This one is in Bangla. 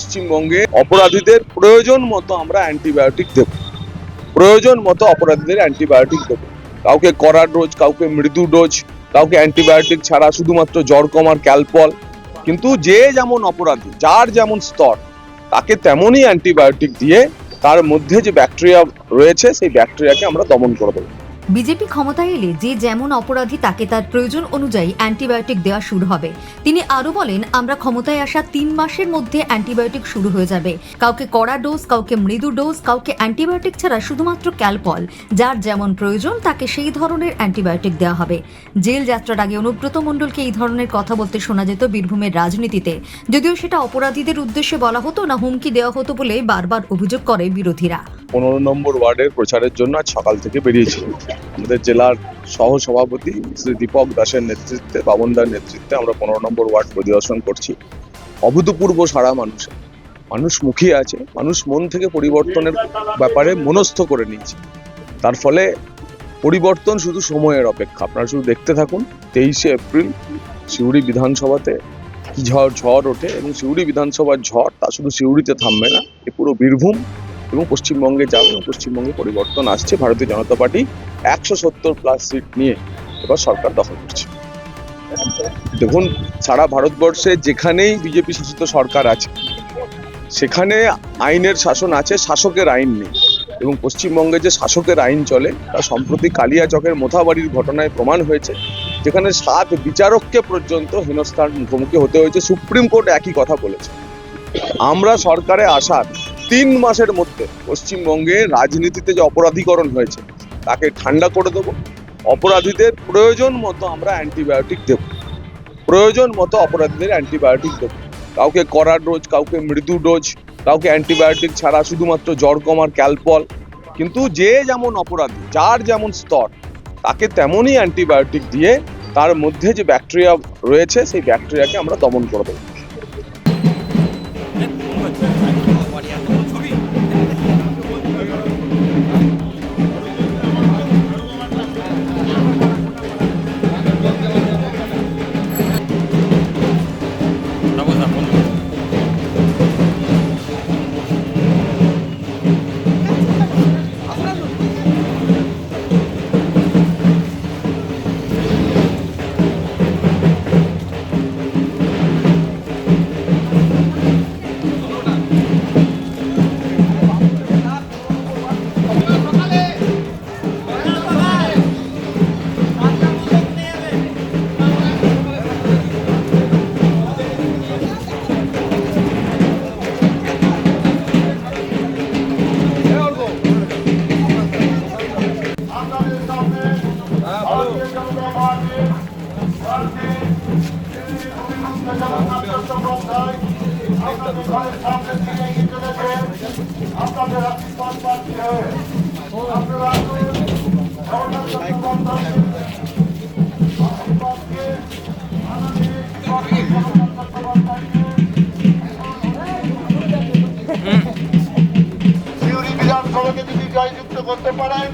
পশ্চিমবঙ্গে অপরাধীদের প্রয়োজন মতো আমরা অ্যান্টিবায়োটিক দেব, প্রয়োজন মতো অপরাধীদের অ্যান্টিবায়োটিক দেব। কাউকে কড়া ডোজ, কাউকে মৃদু ডোজ, কাউকে অ্যান্টিবায়োটিক ছাড়া শুধুমাত্র জ্বর কমার ক্যালপল। কিন্তু যে যেমন অপরাধী, যার যেমন স্তর, তাকে তেমনই অ্যান্টিবায়োটিক দিয়ে তার মধ্যে যে ব্যাকটেরিয়া রয়েছে সেই ব্যাকটেরিয়াকে আমরা দমন করে দেবো। বিজেপি ক্ষমতায় এলে যে যেমন অপরাধী তাকে তার প্রয়োজন অনুযায়ী অ্যান্টিবায়োটিক দেওয়া শুরু হবে। তিনি আরও বলেন, আমরা ক্ষমতায় আসা 3 মাসের মধ্যে অ্যান্টিবায়োটিক শুরু হয়ে যাবে। কাউকে কড়া ডোজ, কাউকে মৃদু ডোজ, কাউকে অ্যান্টিবায়োটিক ছাড়া শুধুমাত্র ক্যালপল। যার যেমন প্রয়োজন তাকে সেই ধরনের অ্যান্টিবায়োটিক দেওয়া হবে। জেল যাত্রার আগে অনুব্রত মণ্ডলকে এই ধরনের কথা বলতে শোনা যেত বীরভূমের রাজনীতিতে, যদিও সেটা অপরাধীদের উদ্দেশ্যে বলা হতো না, হুমকি দেওয়া হতো বলে বারবার অভিযোগ করে বিরোধীরা। 15 নম্বর ওয়ার্ডের প্রচারের জন্য আজ সকাল থেকে বেরিয়েছিল। আমাদের জেলার সহ সভাপতি শ্রী দীপক দাসের নেতৃত্বে, বাবনদার নেতৃত্বে আমরা 15 নম্বর ওয়ার্ড পরিদর্শন করছি। অভূতপূর্ব সারা মানুষ মুখিয়ে আছে, মানুষ মন থেকে পরিবর্তনের ব্যাপারে মনস্থ করে নিয়েছে। তার ফলে পরিবর্তন শুধু সময়ের অপেক্ষা। আপনারা শুধু দেখতে থাকুন, 23শে এপ্রিল সিউড়ি বিধানসভাতে কি ঝড় ওঠে, এবং সিউড়ি বিধানসভার ঝড় তা শুধু সিউড়িতে থামবে না, এ পুরো বীরভূম এবং পশ্চিমবঙ্গে যাবে, এবং পশ্চিমবঙ্গে পরিবর্তন আসছে। ভারতীয় জনতা পার্টি 170+ সিট নিয়ে এবার সরকার দখল করছে। দেখুন, সারা ভারতবর্ষে যেখানেই বিজেপি শাসিত সরকার আছে সেখানে আইনের শাসন আছে, শাসকের আইন নেই। এবং পশ্চিমবঙ্গে যে শাসকের আইন চলে তা সম্প্রতি কালিয়াচকের মোথাবাড়ির ঘটনায় প্রমাণ হয়েছে, যেখানে 7 বিচারককে পর্যন্ত হেনস্থার মুখোমুখি হতে হয়েছে। সুপ্রিম কোর্ট একই কথা বলেছে। আমরা সরকারে আসার 3 মাসের মধ্যে পশ্চিমবঙ্গে রাজনীতিতে যে অপরাধীকরণ হয়েছে তাকে ঠান্ডা করে দেব। অপরাধীদের প্রয়োজন মতো আমরা অ্যান্টিবায়োটিক দেব, প্রয়োজন মতো অপরাধীদের অ্যান্টিবায়োটিক দেব। কাউকে কড়া ডোজ, কাউকে মৃদু ডোজ, কাউকে অ্যান্টিবায়োটিক ছাড়া শুধুমাত্র জ্বর কমার ক্যালপল। কিন্তু যে যেমন অপরাধী, যার যেমন স্তর, তাকে তেমনই অ্যান্টিবায়োটিক দিয়ে তার মধ্যে যে ব্যাকটেরিয়া রয়েছে সেই ব্যাকটেরিয়াকে আমরা দমন করে দেবো। সিউড়ি বিধানসভাকে যদি জয়যুক্ত করতে পারেন,